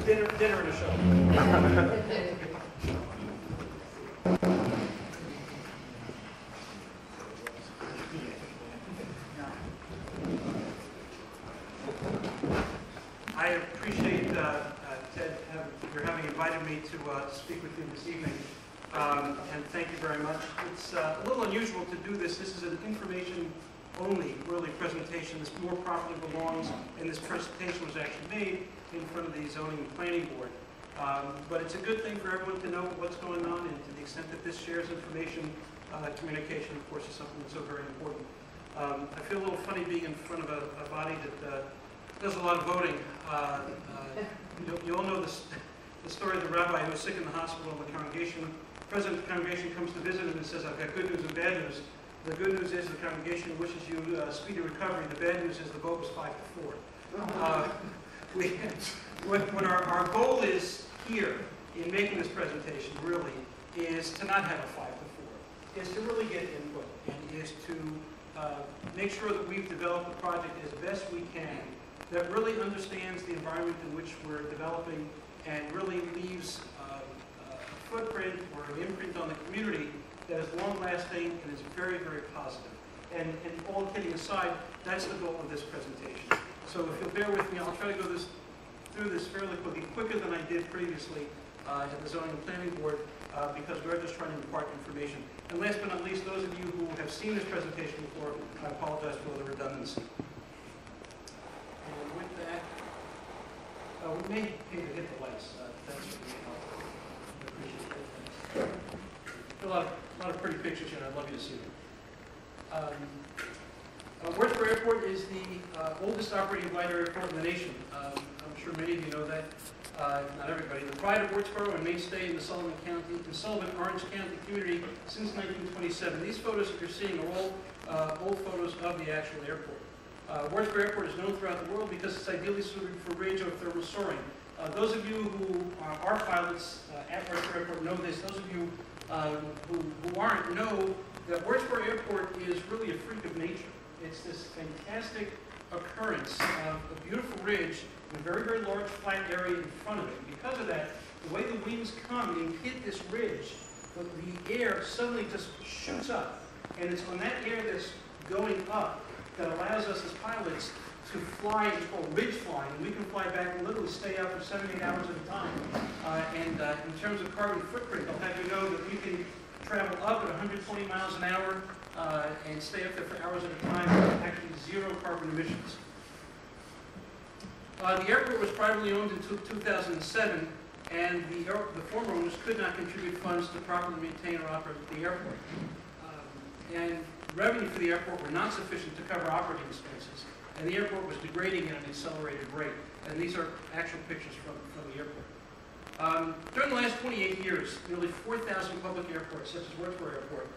dinner and a show. I appreciate, Ted, your having invited me to speak with you this evening, and thank you very much. It's a little unusual to do this. This is an information-only, really, presentation. This more properly belongs, and this presentation was actually made in front of the Zoning and Planning Board. But it's a good thing for everyone to know what's going on, and to the extent that this shares information, communication, of course, is something that's so very important. I feel a little funny being in front of a body that does a lot of voting. You all know the story of the rabbi who was sick in the hospital, and the president of the congregation comes to visit him and says, "I've got good news and bad news. The good news is the congregation wishes you speedy recovery. The bad news is the vote was 5-4. What our goal is here in making this presentation really is to not have a 5-4, is to really get input, and is to make sure that we've developed the project as best we can, that really understands the environment in which we're developing and really leaves a footprint or an imprint on the community that is long-lasting and is very, very positive. And all kidding aside, that's the goal of this presentation. So if you'll bear with me, I'll try to go through this fairly quickly, quicker than I did previously at the Zoning and Planning Board, because we're just trying to impart information. And last but not least, those of you who have seen this presentation before, I apologize for the redundancy. And with that, we may need to hit the lights. That's really helpful. I appreciate it. A lot of pretty pictures here, and I'd love you to see them. Wardsboro Airport is the oldest operating glider airport in the nation. I'm sure many of you know that. Not everybody. The pride of Wardsboro and mainstay in the Sullivan Orange County community since 1927. These photos that you're seeing are all old photos of the actual airport. Wardsboro Airport is known throughout the world because it's ideally suited for range or thermal soaring. Those of you who are pilots at Wardsboro Airport know this. Those of you who aren't know that Wardsboro Airport is really a freak of nature. It's this fantastic occurrence of a beautiful ridge and a very, very large flat area in front of it. Because of that, the way the winds come and hit this ridge, the air suddenly just shoots up. And it's on that air that's going up that allows us as pilots to fly, it's called ridge flying, and we can fly back and literally stay up for 7-8 hours at a time. In terms of carbon footprint, I'll have you know that we can travel up at 120 miles an hour and stay up there for hours at a time with actually zero carbon emissions. The airport was privately owned until 2007, and the former owners could not contribute funds to properly maintain or operate the airport. And revenue for the airport were not sufficient to cover operating expenses, and the airport was degrading at an accelerated rate. And these are actual pictures from the airport. During the last 28 years, nearly 4,000 public airports, such as Wardsboro Airport,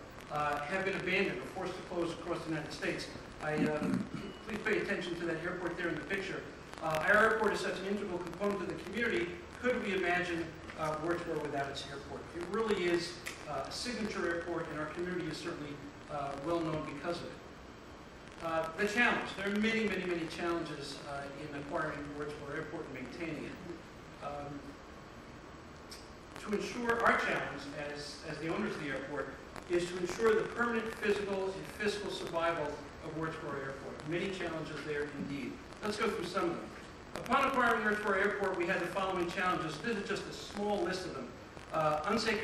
have been abandoned or forced to close across the United States. Please pay attention to that airport there in the picture. Our airport is such an integral component of the community. Could we imagine Wardsboro without its airport? It really is a signature airport, and our community is certainly well known because of it. The challenge. There are many, many, many challenges in acquiring Wardsboro Airport and maintaining it. To ensure our challenge as the owners of the airport is to ensure the permanent physical and fiscal survival of Wardsboro Airport. Many challenges there indeed. Let's go through some of them. Upon acquiring Wardsboro Airport, we had the following challenges. This is just a small list of them. Unsafe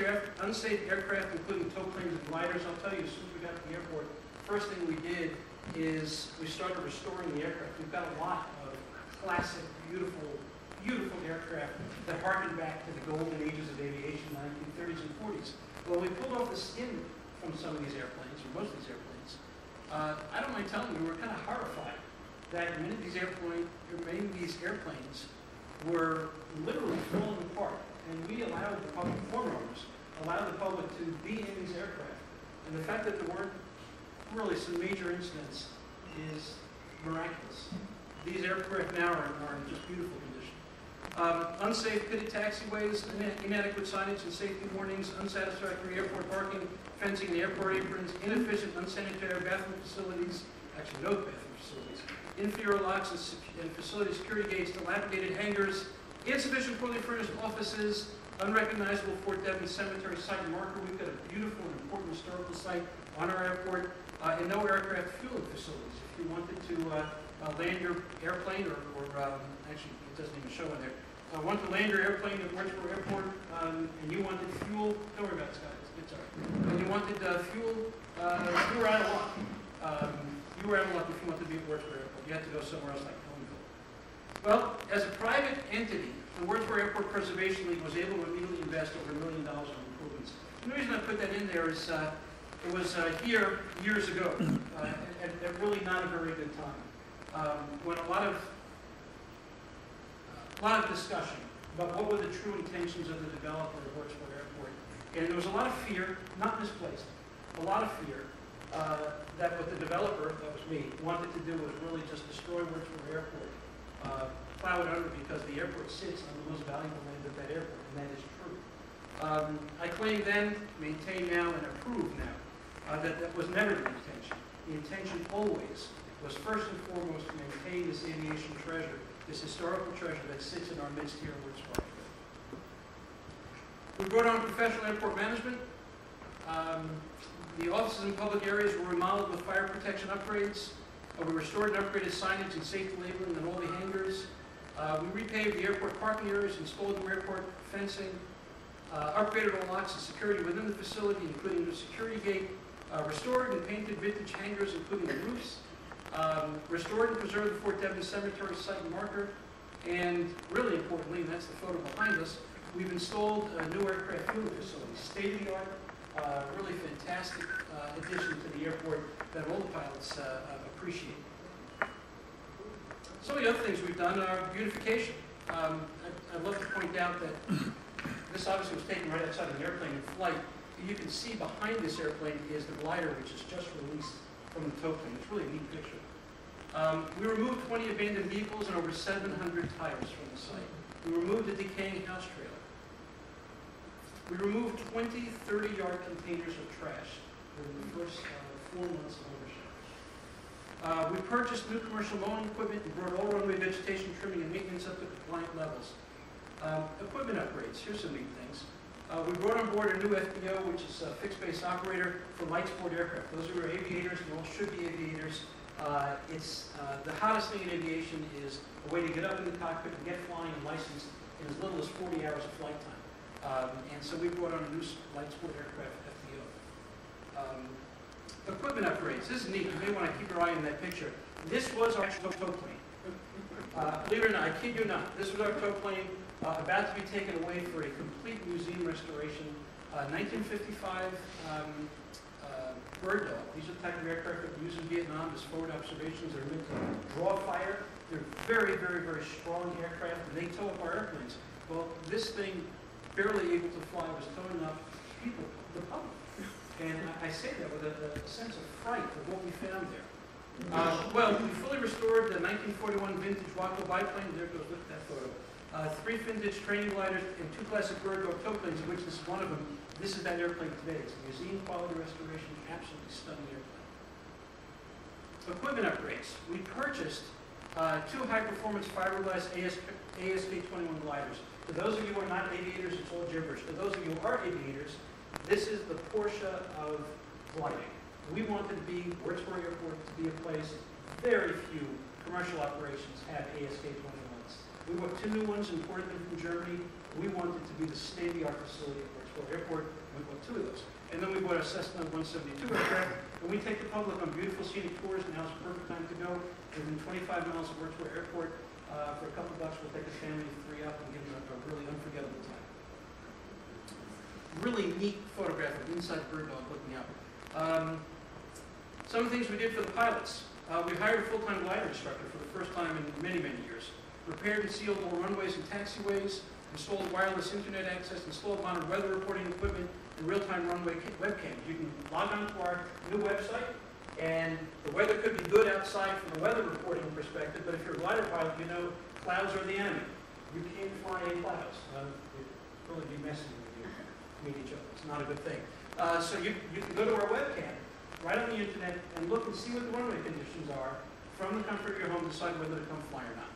aircraft, including tow planes and gliders. I'll tell you, as soon as we got to the airport, first thing we did is we started restoring the aircraft. We've got a lot of classic, beautiful, beautiful aircraft that harken back to the golden ages of aviation, 1930s and 40s. Well, we pulled off the skin from some of these airplanes, or most of these airplanes. I don't mind telling you, we were kind of horrified that many of these airplanes were literally falling apart. And we allowed the public, former owners, allowed the public to be in these aircraft. And the fact that there weren't really some major incidents is miraculous. These aircraft now are in just beautiful condition. Unsafe pitted taxiways, inadequate signage and safety warnings, unsatisfactory airport parking, fencing in the airport aprons, inefficient, unsanitary bathroom facilities, actually no bathroom facilities, inferior locks and facility security gates, dilapidated hangars, Insufficient poorly furnished offices, unrecognizable Fort Devon Cemetery site marker. We've got a beautiful and important historical site on our airport, and no aircraft fueling facilities. If you wanted to land your airplane, or actually it doesn't even show in there, want to land your airplane at Wardsboro Airport, and you wanted fuel, don't worry about it, Scott, it's all right. And you wanted fuel, you were out of luck. You were out of luck if you wanted to be at Wardsboro Airport. You had to go somewhere else like Ellenville. Well, as a private entity, the Wardsboro Airport Preservation League was able to immediately invest over $1 million in improvements. And the reason I put that in there is it was here years ago, at really not a very good time, when a lot of discussion about what were the true intentions of the developer of Wardsboro Airport. And there was a lot of fear, not misplaced, a lot of fear that what the developer, that was me, wanted to do was really just destroy Wardsboro Airport, plow it under, because the airport sits on the most valuable land of that airport, and that is true. I claim then, maintain now, and approve now that was never the intention. The intention always was first and foremost to maintain this aviation treasure, this historical treasure that sits in our midst here in Wardsboro. We brought on professional airport management. The offices in public areas were remodeled with fire protection upgrades. We restored and upgraded signage and safety labeling on all the hangars. We repaved the airport parking areas, installed new airport fencing, upgraded all locks and security within the facility, including the security gate, restored and painted vintage hangars, including the roofs, restored and preserved the Fort Devon Cemetery site and marker, and really importantly, and that's the photo behind us, we've installed a new aircraft fueling facility, state-of-the-art, really fantastic addition to the airport that all the pilots appreciate. Some of the other things we've done are beautification. I'd love to point out that this obviously was taken right outside of an airplane in flight. You can see behind this airplane is the glider, which is just released from the tow plane. It's really a neat picture. We removed 20 abandoned vehicles and over 700 tires from the site. We removed a decaying house trailer. We removed 20 30-yard containers of trash during the first 4 months of ownership. We purchased new commercial mowing equipment and brought all runway vegetation trimming and maintenance up to compliant levels. Equipment upgrades, here's some neat things. We brought on board a new FBO, which is a fixed-base operator for light sport aircraft. Those who are aviators, and all should be aviators. It's the hottest thing in aviation is a way to get up in the cockpit and get flying and licensed in as little as 40 hours of flight time. And so we brought on a new light sport aircraft FBO. Equipment upgrades. This is neat. You may want to keep your eye on that picture. This was our tow plane. Believe it or not, I kid you not, this was our tow plane about to be taken away for a complete museum restoration. 1955 bird dog. These are the type of aircraft that we use in Vietnam as forward observations. They're meant to draw fire. They're very, very, very strong aircraft, and they tow up our airplanes. Well, this thing, barely able to fly, was towing up people, the public. And I say that with a sense of fright of what we found there. Well, we fully restored the 1941 vintage Waco biplane. There goes with that photo. 3 vintage training gliders and 2 classic bird dog tow planes, of which this is one of them. This is that airplane today. It's a museum quality restoration, absolutely stunning airplane. Equipment upgrades. We purchased 2 high-performance fiberglass ASK-21 gliders. For those of you who are not aviators, it's all gibberish. For those of you who are aviators, this is the Porsche of gliding. We wanted to be, Wardsboro Airport, to be a place, very few commercial operations have ASK-21s. We bought 2 new ones, imported them from Germany. We wanted to be the state-of-the-art facility at Wardsboro Airport. We bought 2 of those. And then we bought a Cessna 172 aircraft, and we take the public on beautiful scenic tours. Now is the perfect time to go. Within 25 miles of Wardsboro Airport, for a couple bucks, we'll take a family of 3 up and give them a really unforgettable time. Really neat photograph of inside the bird dog looking out. Some of the things we did for the pilots. We hired a full-time glider instructor for the first time in many, many years. Repaired and sealed all runways and taxiways, installed wireless internet access, installed modern weather reporting equipment, and real-time runway webcams. You can log on to our new website, and the weather could be good outside from a weather reporting perspective, but if you're a glider pilot, you know clouds are the enemy. You can't fly in clouds. It'd really be messy with you meet each other. It's not a good thing. So you can go to our webcam, right on the internet, and look and see what the runway conditions are from the comfort of your home, decide whether to come fly or not.